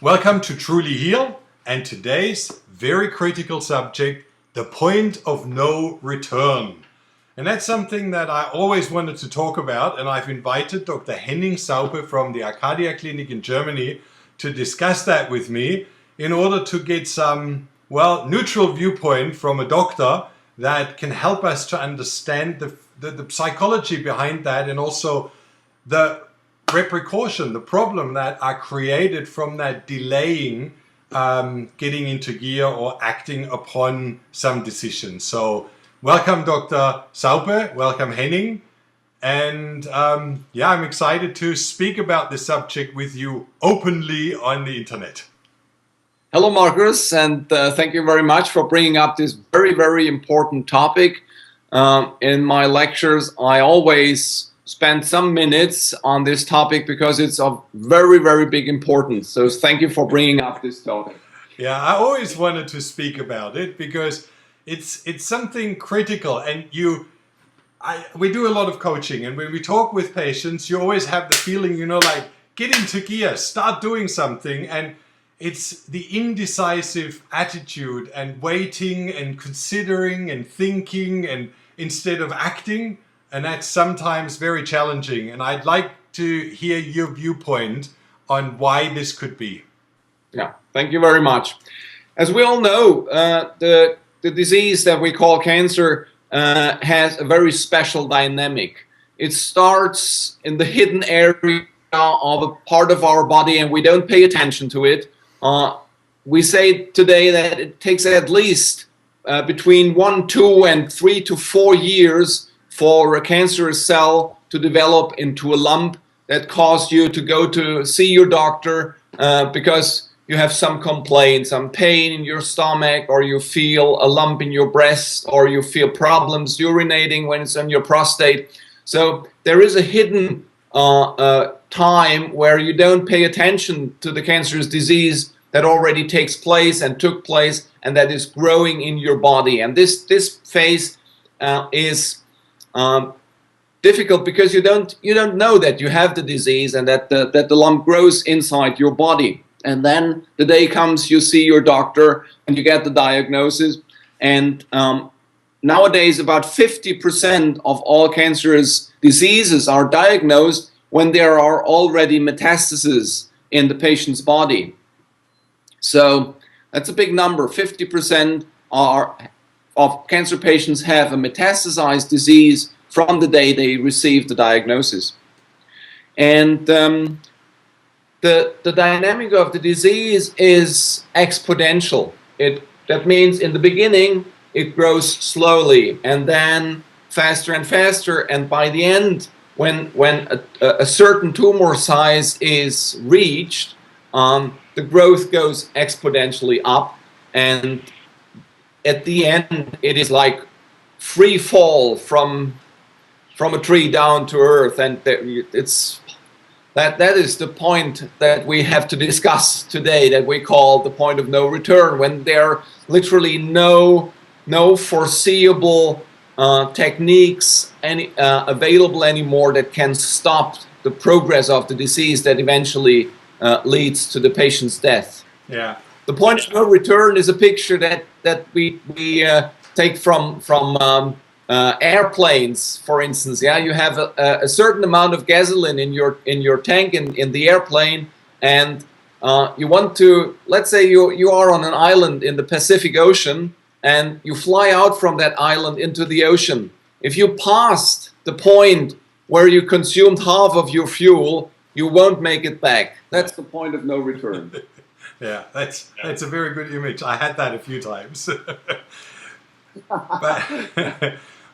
Welcome to Truly Heal, and today's very critical subject, the point of no return. And that's something that I always wanted to talk about, and I've invited Dr. Henning Saupe from the Arcadia clinic in Germany to discuss that with me in order to get some, neutral viewpoint from a doctor that can help us to understand the psychology behind that, and also the repercussion, the problem that are created from that delaying getting into gear or acting upon some decisions. So welcome Dr. Saupe, welcome Henning, and I'm excited to speak about this subject with you openly on the internet. Hello Marcus, and thank you very much for bringing up this very, very important topic. In my lectures I always spend some minutes on this topic because it's of very, very big importance. So thank you for bringing up this topic. Yeah, I always wanted to speak about it because it's something critical, and we do a lot of coaching, and when we talk with patients, you always have the feeling, like get into gear, start doing something, and it's the indecisive attitude and waiting and considering and thinking and instead of acting. And that's sometimes very challenging. And I'd like to hear your viewpoint on why this could be. Yeah, thank you very much. As we all know, the disease that we call cancer has a very special dynamic. It starts in the hidden area of a part of our body, and we don't pay attention to it. We say today that it takes at least between 1, 2, and 3 to 4 years for a cancerous cell to develop into a lump that caused you to go to see your doctor because you have some complaint, some pain in your stomach, or you feel a lump in your breast, or you feel problems urinating when it's on your prostate. So there is a hidden time where you don't pay attention to the cancerous disease that already takes place and took place and that is growing in your body. And this phase is difficult because you don't know that you have the disease and that the lump grows inside your body. And then the day comes, you see your doctor and you get the diagnosis. And nowadays about 50% of all cancerous diseases are diagnosed when there are already metastases in the patient's body. So that's a big number. 50% of cancer patients have a metastasized disease from the day they receive the diagnosis. And the dynamic of the disease is exponential. That means in the beginning it grows slowly and then faster and faster, and by the end, when a certain tumor size is reached, the growth goes exponentially up, and at the end it is like free fall from a tree down to earth. And that is the point that we have to discuss today, that we call the point of no return, when there are literally no foreseeable techniques available anymore that can stop the progress of the disease that eventually leads to the patient's death. Yeah. The point of no return is a picture that we take from airplanes, for instance. Yeah, you have a certain amount of gasoline in your tank in the airplane, and you want to, let's say you are on an island in the Pacific Ocean, and you fly out from that island into the ocean. If you passed the point where you consumed half of your fuel, you won't make it back. That's the point of no return. Yeah, that's a very good image. I had that a few times.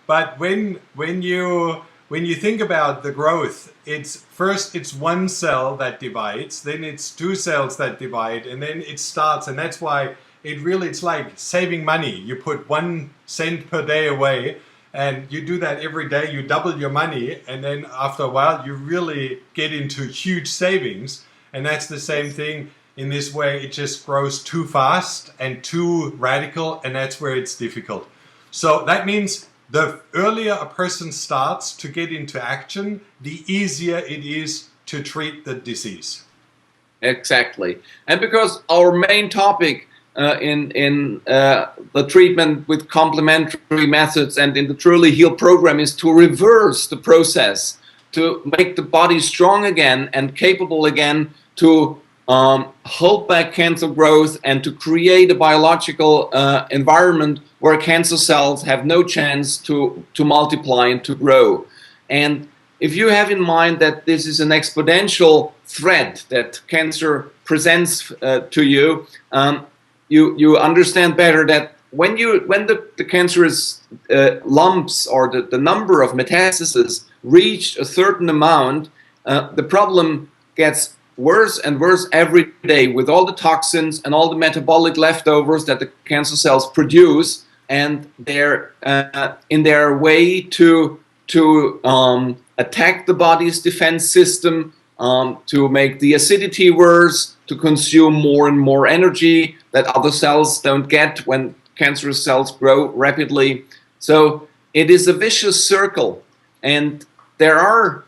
But when you think about the growth, it's one cell that divides, then it's 2 cells that divide, and then it starts, and that's why it's like saving money. You put 1 cent per day away, and you do that every day, you double your money, and then after a while you really get into huge savings. And that's the same thing. In this way, it just grows too fast and too radical, and that's where it's difficult. So that means the earlier a person starts to get into action, the easier it is to treat the disease. Exactly. And because our main topic in the treatment with complementary methods and in the Truly Heal program is to reverse the process, to make the body strong again and capable again to hold back cancer growth and to create a biological environment where cancer cells have no chance to multiply and to grow. And if you have in mind that this is an exponential threat that cancer presents to you, you understand better that when the cancerous lumps or the number of metastases reach a certain amount, the problem gets worse and worse every day with all the toxins and all the metabolic leftovers that the cancer cells produce, and they're in their way to attack the body's defense system, to make the acidity worse, to consume more and more energy that other cells don't get when cancerous cells grow rapidly. So it is a vicious circle, and there are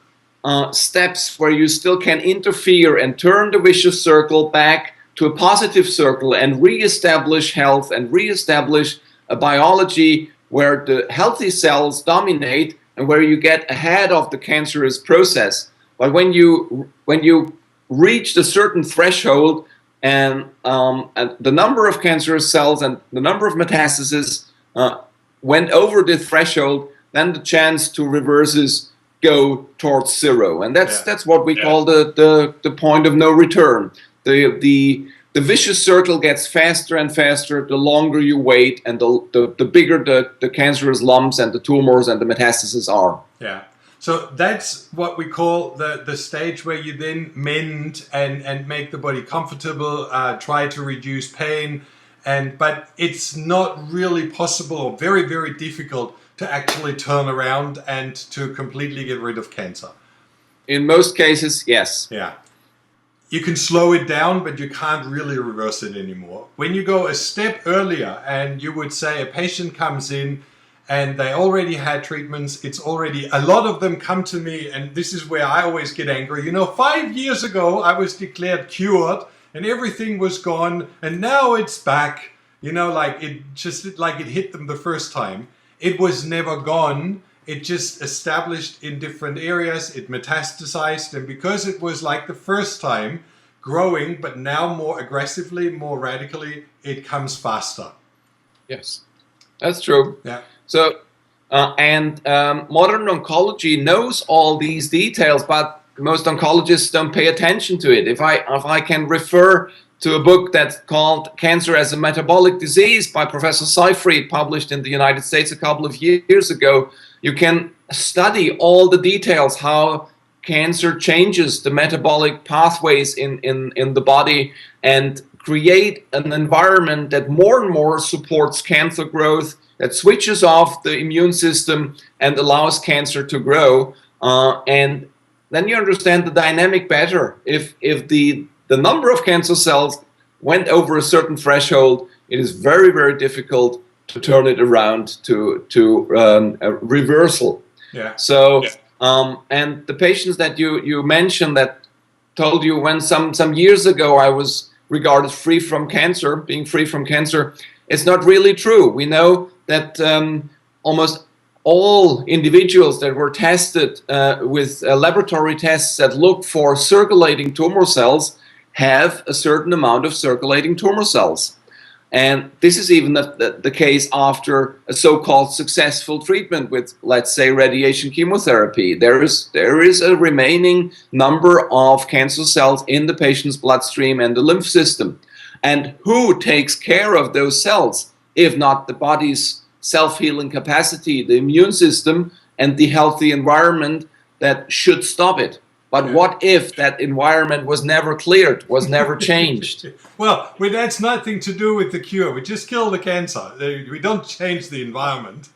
steps where you still can interfere and turn the vicious circle back to a positive circle and reestablish health and reestablish a biology where the healthy cells dominate and where you get ahead of the cancerous process. But when you reach a certain threshold and the number of cancerous cells and the number of metastases went over the threshold, then the chance to reverses go towards zero, and that's what we call the point of no return. The vicious circle gets faster and faster the longer you wait, and the bigger the cancerous lumps and the tumors and the metastases are. Yeah. So that's what we call the stage where you then mend and make the body comfortable, try to reduce pain, but it's not really possible or very, very difficult to actually turn around and to completely get rid of cancer. In most cases, yes. Yeah. You can slow it down, but you can't really reverse it anymore. When you go a step earlier and you would say a patient comes in and they already had treatments, it's already, a lot of them come to me, and this is where I always get angry. 5 years ago I was declared cured and everything was gone, and now it's back. Like it hit them the first time. It was never gone. It just established in different areas. It metastasized, and because it was like the first time growing, but now more aggressively, more radically, it comes faster. Yes, that's true. Yeah. So, modern oncology knows all these details, but most oncologists don't pay attention to it. If I can refer to a book that's called Cancer as a Metabolic Disease by Professor Seyfried, published in the United States a couple of years ago, you can study all the details, how cancer changes the metabolic pathways in the body and create an environment that more and more supports cancer growth, that switches off the immune system and allows cancer to grow. And then you understand the dynamic better. If the number of cancer cells went over a certain threshold, it is very, very difficult to turn it around to a reversal. Yeah. So, and the patients that you mentioned that told you when some years ago I was regarded free from cancer, being free from cancer, it's not really true. We know that almost all individuals that were tested with laboratory tests that look for circulating tumor cells have a certain amount of circulating tumor cells. And this is even the case after a so-called successful treatment with, let's say, radiation chemotherapy. There is a remaining number of cancer cells in the patient's bloodstream and the lymph system. And who takes care of those cells, if not the body's self-healing capacity, the immune system, and the healthy environment that should stop it? But what if that environment was never cleared, was never changed? Well, that's nothing to do with the cure. We just kill the cancer. We don't change the environment.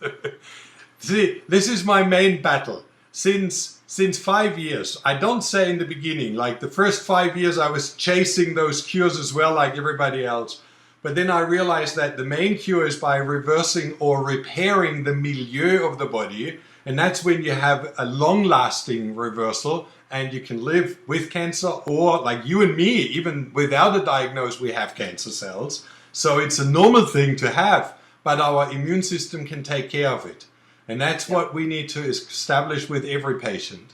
See, this is my main battle. Since 5 years, I don't say in the beginning, like the first 5 years I was chasing those cures as well, like everybody else. But then I realized that the main cure is by reversing or repairing the milieu of the body. And that's when you have a long-lasting reversal and you can live with cancer, or like you and me, even without a diagnosis, we have cancer cells. So it's a normal thing to have, but our immune system can take care of it. And that's what we need to establish with every patient.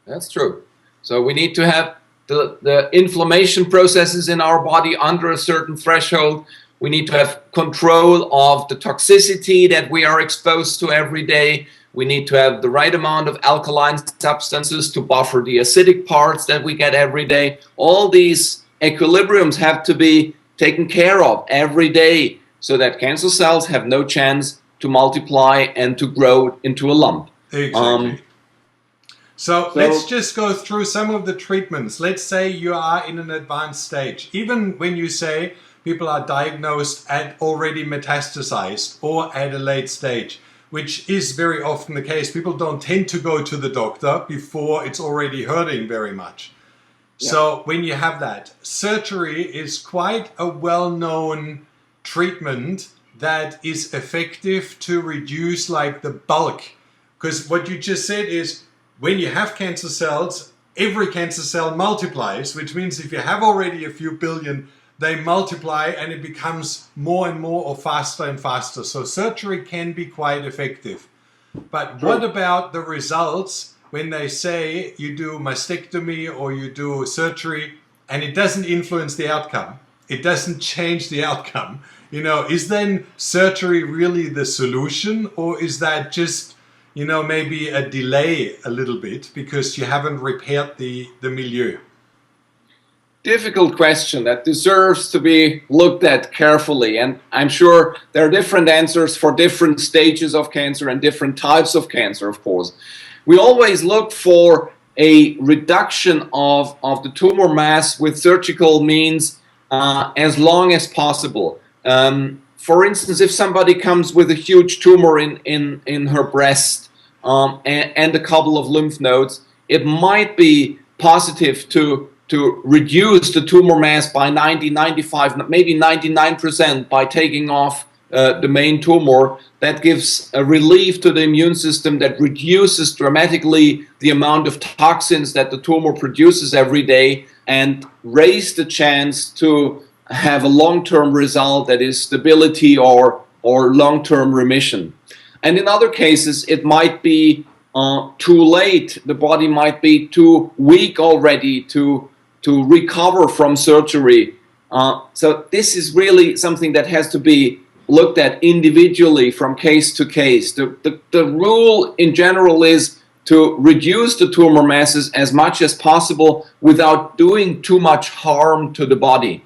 That's true. So we need to have the inflammation processes in our body under a certain threshold. We need to have control of the toxicity that we are exposed to every day. We need to have the right amount of alkaline substances to buffer the acidic parts that we get every day. All these equilibriums have to be taken care of every day so that cancer cells have no chance to multiply and to grow into a lump. Exactly. So let's just go through some of the treatments. Let's say you are in an advanced stage. Even when you say people are diagnosed at already metastasized or at a late stage, which is very often the case. People don't tend to go to the doctor before it's already hurting very much. Yeah. So when you have that, surgery is quite a well-known treatment that is effective to reduce like the bulk. Because what you just said is, when you have cancer cells, every cancer cell multiplies, which means if you have already a few billion, they multiply and it becomes more and more or faster and faster. So surgery can be quite effective. But what about the results when they say you do mastectomy or you do surgery and it doesn't influence the outcome? It doesn't change the outcome. You know, is then surgery really the solution, or is that just, you know, maybe a delay a little bit because you haven't repaired the milieu? Difficult question that deserves to be looked at carefully, and I'm sure there are different answers for different stages of cancer and different types of cancer, of course. We always look for a reduction of the tumor mass with surgical means as long as possible. For instance, if somebody comes with a huge tumor in her breast and a couple of lymph nodes, it might be positive to reduce the tumor mass by 90, 95, maybe 99% by taking off the main tumor. That gives a relief to the immune system that reduces dramatically the amount of toxins that the tumor produces every day and raise the chance to have a long-term result that is stability or long-term remission. And in other cases, it might be too late. The body might be too weak already to recover from surgery. So this is really something that has to be looked at individually from case to case. The rule in general is to reduce the tumor masses as much as possible without doing too much harm to the body.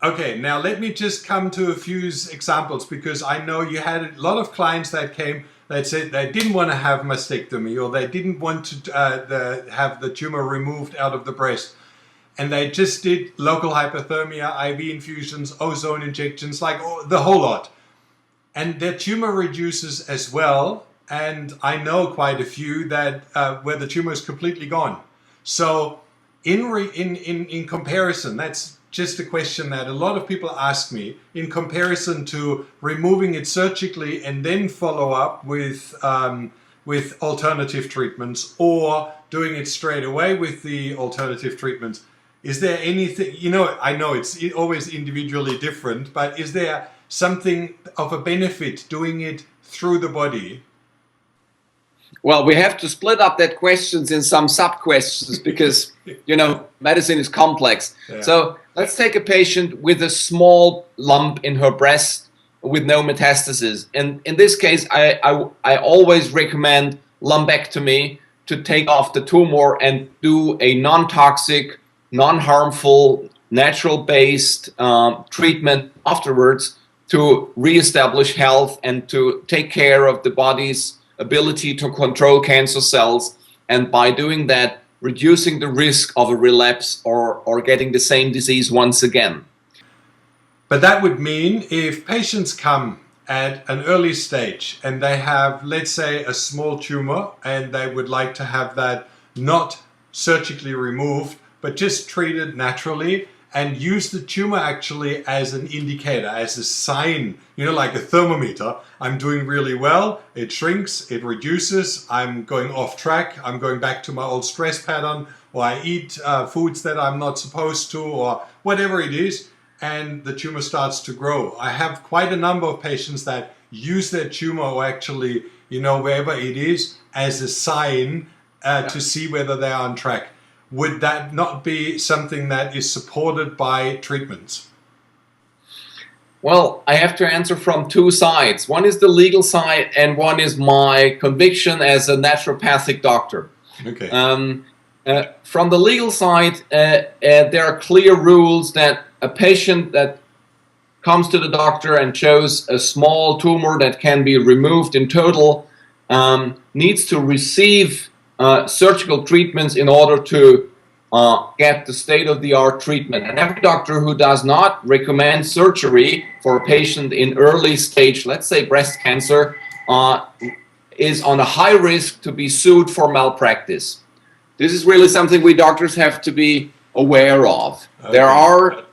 Okay, now let me just come to a few examples, because I know you had a lot of clients that came that said they didn't want to have mastectomy, or they didn't want to have the tumor removed out of the breast. And they just did local hypothermia, IV infusions, ozone injections, like the whole lot. And their tumor reduces as well. And I know quite a few that where the tumor is completely gone. So in comparison, that's just a question that a lot of people ask me, in comparison to removing it surgically and then follow up with alternative treatments, or doing it straight away with the alternative treatments. Is there anything, you know, I know it's always individually different, but is there something of a benefit doing it through the body? Well, we have to split up that questions in some sub-questions because, you know, medicine is complex. Yeah. So let's take a patient with a small lump in her breast with no metastasis. And in this case, I always recommend lumpectomy to take off the tumor and do a non-toxic, non-harmful, natural-based treatment afterwards to reestablish health and to take care of the body's ability to control cancer cells, and by doing that, reducing the risk of a relapse or getting the same disease once again. But that would mean if patients come at an early stage and they have, let's say, a small tumor, and they would like to have that not surgically removed, but just treated naturally, and use the tumor actually as an indicator, as a sign, you know, like a thermometer. I'm doing really well, it shrinks, it reduces, I'm going off track, I'm going back to my old stress pattern, or I eat foods that I'm not supposed to, or whatever it is, and the tumor starts to grow. I have quite a number of patients that use their tumor, or actually, you know, wherever it is, as a sign to see whether they're on track. Would that not be something that is supported by treatments? Well, I have to answer from two sides. One is the legal side, and one is my conviction as a naturopathic doctor. Okay. From the legal side, there are clear rules that a patient that comes to the doctor and shows a small tumor that can be removed in total needs to receive surgical treatments in order to get the state-of-the-art treatment. And every doctor who does not recommend surgery for a patient in early stage, let's say breast cancer, is on a high risk to be sued for malpractice. This is really something we doctors have to be aware of. Okay.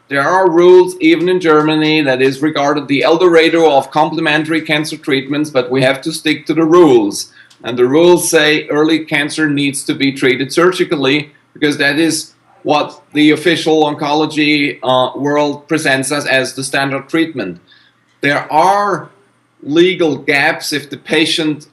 There are rules, even in Germany, that is regarded the El Dorado of complementary cancer treatments, but we have to stick to the rules. And the rules say early cancer needs to be treated surgically, because that is what the official oncology world presents us as the standard treatment. There are legal gaps if the patient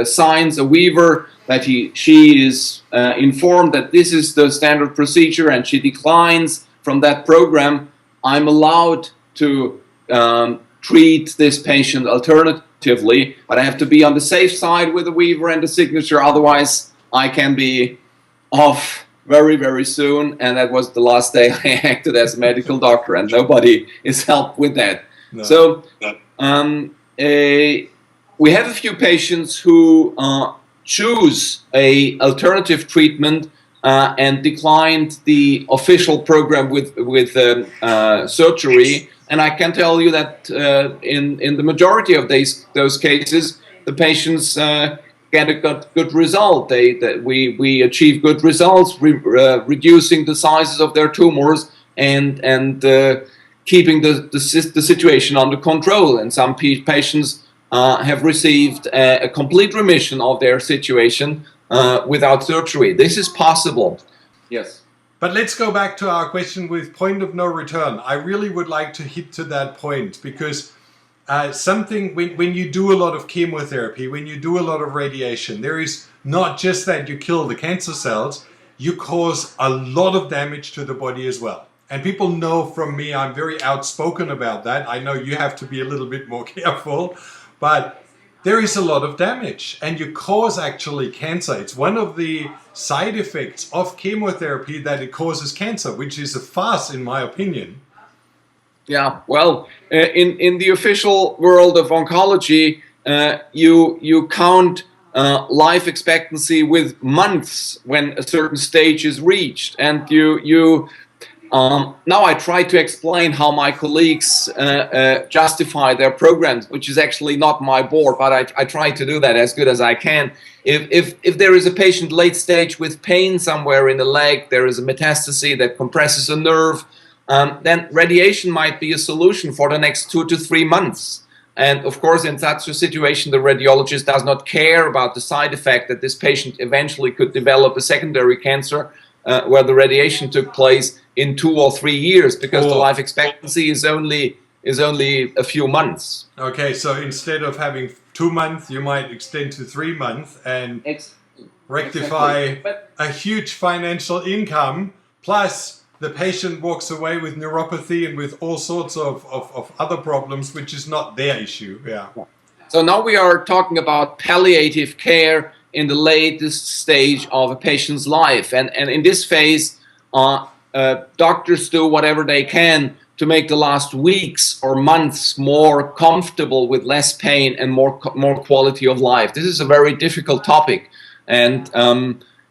signs a waiver that she is informed that this is the standard procedure and she declines from that program. I'm allowed to treat this patient alternatively, but I have to be on the safe side with a waiver and a signature, otherwise I can be off very, very soon. And that was the last day I acted as a medical doctor, and nobody is helped with that. No. So we have a few patients who choose a alternative treatment and declined the official program with surgery. And I can tell you that in the majority of those cases, the patients get a good result. We achieve good results, reducing the sizes of their tumors and keeping the situation under control. And some patients have received a complete remission of their situation without surgery. This is possible. Yes. But let's go back to our question with point of no return. I really would like to hit to that point, because when you do a lot of chemotherapy, when you do a lot of radiation, there is not just that you kill the cancer cells, you cause a lot of damage to the body as well. And people know from me, I'm very outspoken about that. I know you have to be a little bit more careful, but there is a lot of damage, and you cause actually cancer. It's one of the side effects of chemotherapy that it causes cancer, which is a farce in my opinion. Yeah, well, in the official world of oncology, you count life expectancy with months when a certain stage is reached, and now I try to explain how my colleagues justify their programs, which is actually not my board, but I try to do that as good as I can. If there is a patient late stage with pain somewhere in the leg, there is a metastasis that compresses a nerve, then radiation might be a solution for the next 2 to 3 months. And of course, in such a situation, the radiologist does not care about the side effect that this patient eventually could develop a secondary cancer where the radiation took place in 2 or 3 years, because the life expectancy is only a few months. Okay, so instead of having 2 months, you might extend to 3 months and rectify a huge financial income, plus the patient walks away with neuropathy and with all sorts of other problems, which is not their issue. Yeah. So now we are talking about palliative care in the latest stage of a patient's life. And in this phase, doctors do whatever they can to make the last weeks or months more comfortable with less pain and more quality of life. This is a very difficult topic. And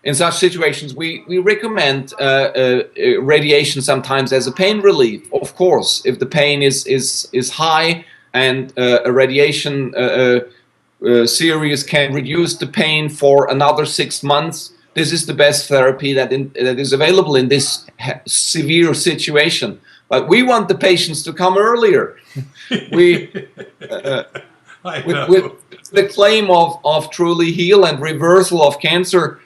in such situations, we recommend radiation sometimes as a pain relief. Of course, if the pain is high and a radiation series can reduce the pain for another 6 months, this is the best therapy that is available in this severe situation. But we want the patients to come earlier. We, with the claim of truly heal and reversal of cancer,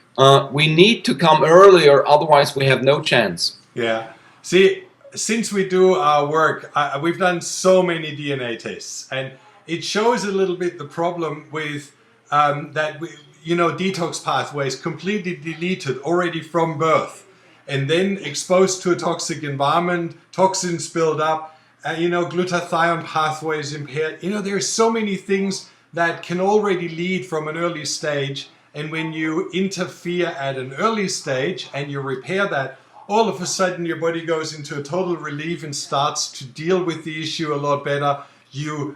we need to come earlier, otherwise we have no chance. Yeah. See, since we do our work, we've done so many DNA tests, and it shows a little bit the problem with that detox pathways completely deleted already from birth, and then exposed to a toxic environment, toxins build up, glutathione pathways impaired. There's so many things that can already lead from an early stage, and when you interfere at an early stage and you repair that, all of a sudden your body goes into a total relief and starts to deal with the issue a lot better. You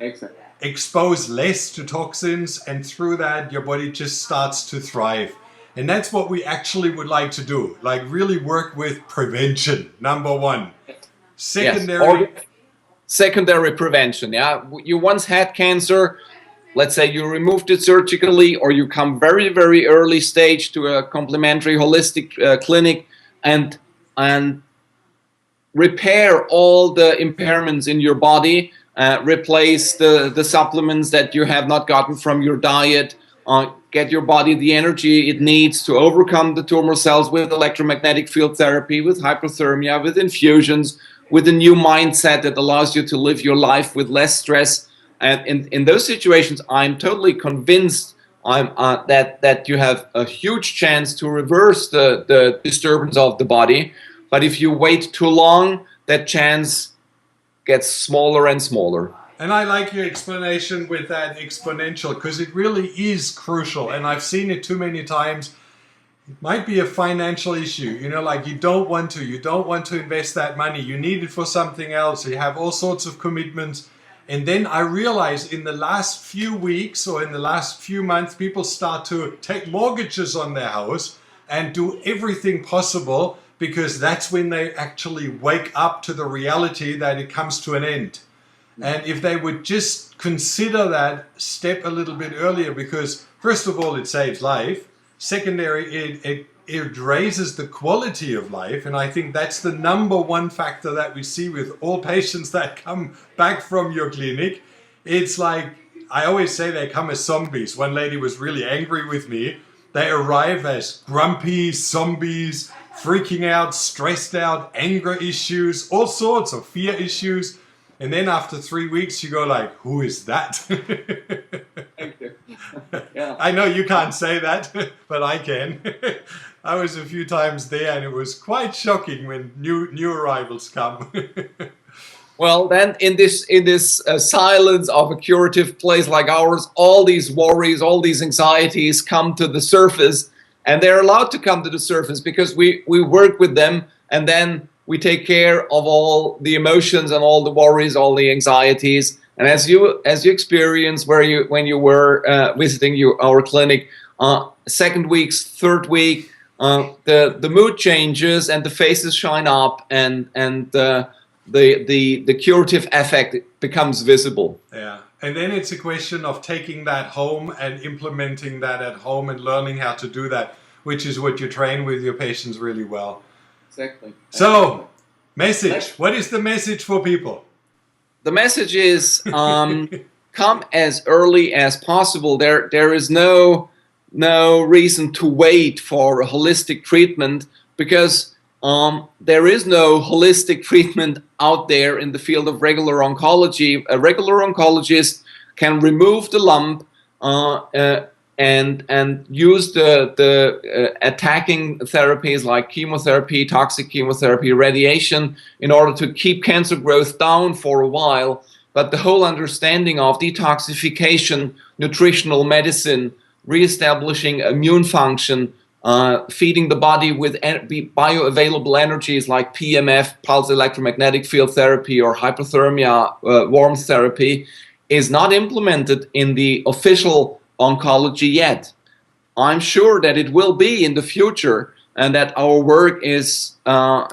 expose less to toxins, and through that your body just starts to thrive. And that's what we actually would like to do, like really work with prevention, number one. Secondary prevention. Yeah, you once had cancer, let's say you removed it surgically, or you come very, very early stage to a complementary holistic clinic and repair all the impairments in your body, replace the supplements that you have not gotten from your diet, get your body the energy it needs to overcome the tumor cells with electromagnetic field therapy, with hypothermia, with infusions, with a new mindset that allows you to live your life with less stress. And in those situations, I'm totally convinced that you have a huge chance to reverse the disturbance of the body. But if you wait too long, that chance gets smaller and smaller. And I like your explanation with that exponential, because it really is crucial. And I've seen it too many times. It might be a financial issue, like you don't want to invest that money. You need it for something else. You have all sorts of commitments. And then I realize in the last few weeks or in the last few months, people start to take mortgages on their house and do everything possible, because that's when they actually wake up to the reality that it comes to an end. And if they would just consider that step a little bit earlier, because first of all, it saves life. Secondary, it raises the quality of life. And I think that's the number one factor that we see with all patients that come back from your clinic. It's like, I always say they come as zombies. One lady was really angry with me. They arrive as grumpy zombies, freaking out, stressed out, anger issues, all sorts of fear issues. And then after 3 weeks, you go like, who is that? Thank you. Yeah. I know you can't say that, but I can. I was a few times there, and it was quite shocking when new arrivals come. Well, then in this silence of a curative place like ours, all these worries, all these anxieties come to the surface, and they're allowed to come to the surface because we work with them, and then we take care of all the emotions and all the worries, all the anxieties. And as you experience when you were visiting our clinic, second week, third week, the mood changes and the faces shine up, and the curative effect becomes visible. Yeah, and then it's a question of taking that home and implementing that at home and learning how to do that, which is what you train with your patients really well. Exactly. So, message. What is the message for people? The message is come as early as possible. There is no reason to wait for a holistic treatment, because there is no holistic treatment out there in the field of regular oncology. A regular oncologist can remove the lump and use the attacking therapies like chemotherapy, toxic chemotherapy, radiation, in order to keep cancer growth down for a while. But the whole understanding of detoxification, nutritional medicine, reestablishing immune function, feeding the body with bioavailable energies like PMF, pulse electromagnetic field therapy, or hypothermia, warmth therapy, is not implemented in the official oncology yet. I'm sure that it will be in the future, and that our work is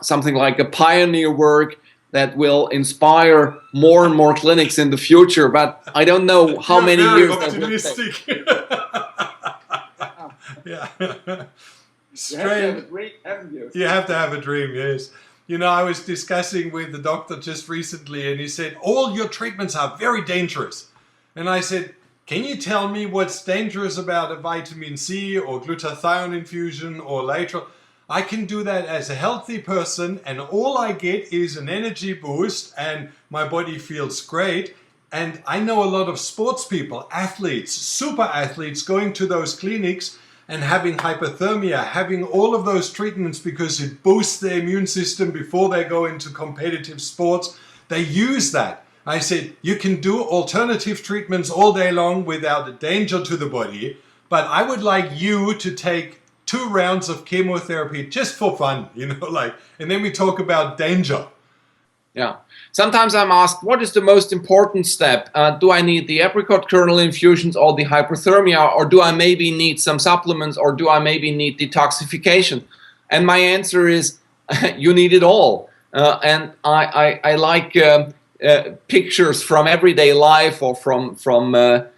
something like a pioneer work that will inspire more and more clinics in the future. But I don't know how many years that will take. Yeah. You have to have a dream, haven't you? You have to have a dream, yes. You know, I was discussing with the doctor just recently, and he said, all your treatments are very dangerous. And I said, can you tell me what's dangerous about a vitamin C or glutathione infusion or lateral? I can do that as a healthy person, and all I get is an energy boost, and my body feels great. And I know a lot of sports people, athletes, super athletes, going to those clinics and having hypothermia, having all of those treatments because it boosts their immune system before they go into competitive sports. They use that. I said, you can do alternative treatments all day long without a danger to the body, but I would like you to take 2 rounds of chemotherapy just for fun, you know, like, and then we talk about danger. Yeah. Sometimes I'm asked, what is the most important step? Do I need the apricot kernel infusions or the hyperthermia, or do I maybe need some supplements, or do I maybe need detoxification? And my answer is, you need it all. And I like pictures from everyday life, or from the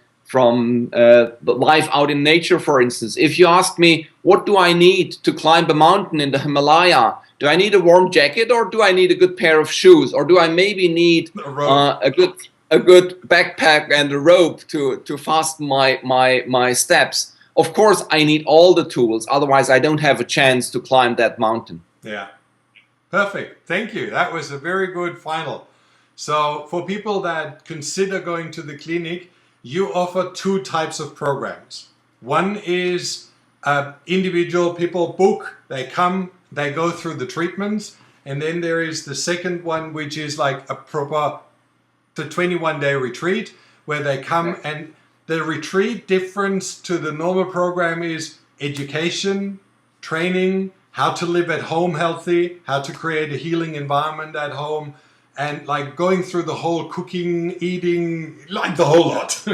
life out in nature, for instance. If you ask me, what do I need to climb a mountain in the Himalaya? Do I need a warm jacket, or do I need a good pair of shoes, or do I maybe need a good backpack and a rope to fasten my steps? Of course, I need all the tools. Otherwise, I don't have a chance to climb that mountain. Yeah, perfect. Thank you. That was a very good final. So for people that consider going to the clinic, you offer 2 types of programs. One is individual people book, they come, they go through the treatments, and then there is the second one, which is like a proper 21-day retreat where they come, and the retreat difference to the normal program is education, training, how to live at home healthy, how to create a healing environment at home, and like going through the whole cooking, eating, like the whole lot.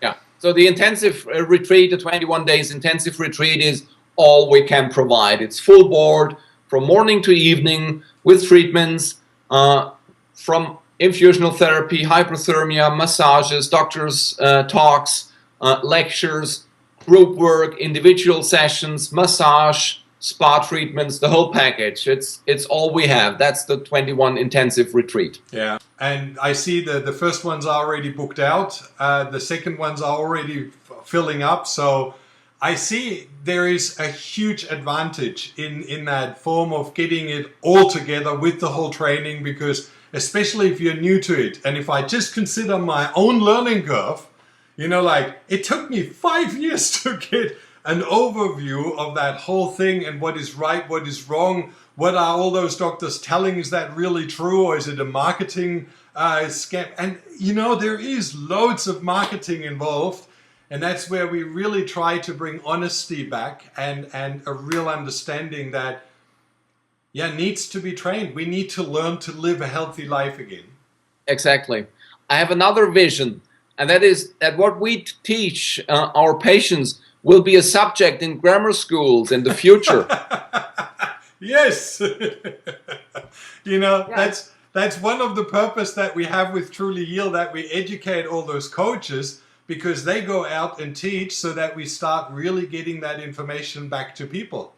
Yeah. So the intensive retreat, the 21 days intensive retreat, is all we can provide. It's full board from morning to evening with treatments, from infusional therapy, hyperthermia, massages, doctors' talks, lectures, group work, individual sessions, massage, spa treatments, the whole package. It's all we have. That's the 21 intensive retreat. Yeah, and I see the first ones are already booked out. The second ones are already filling up. So I see there is a huge advantage in that form of getting it all together with the whole training, because especially if you're new to it, and if I just consider my own learning curve, you know, like it took me 5 years to get an overview of that whole thing and what is right, what is wrong, what are all those doctors telling, is that really true, or is it a marketing scam? And you know, there is loads of marketing involved, and that's where we really try to bring honesty back and a real understanding that, yeah, needs to be trained. We need to learn to live a healthy life again. Exactly. I have another vision, and that is that what we teach our patients will be a subject in grammar schools in the future. Yes. You know, Yeah. that's one of the purpose that we have with Truly Heal, that we educate all those coaches, because they go out and teach so that we start really getting that information back to people.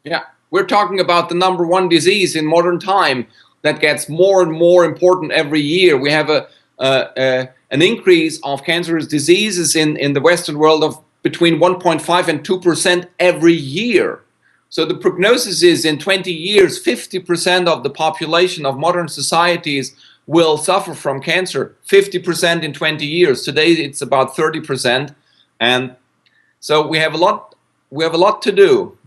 Yeah, we're talking about the #1 disease in modern time that gets more and more important every year. We have an increase of cancerous diseases in the Western world of between 1.5 and 2% every year. So the prognosis is in 20 years, 50% of the population of modern societies will suffer from cancer. 50% in 20 years. Today it's about 30%, and so we have a lot to do.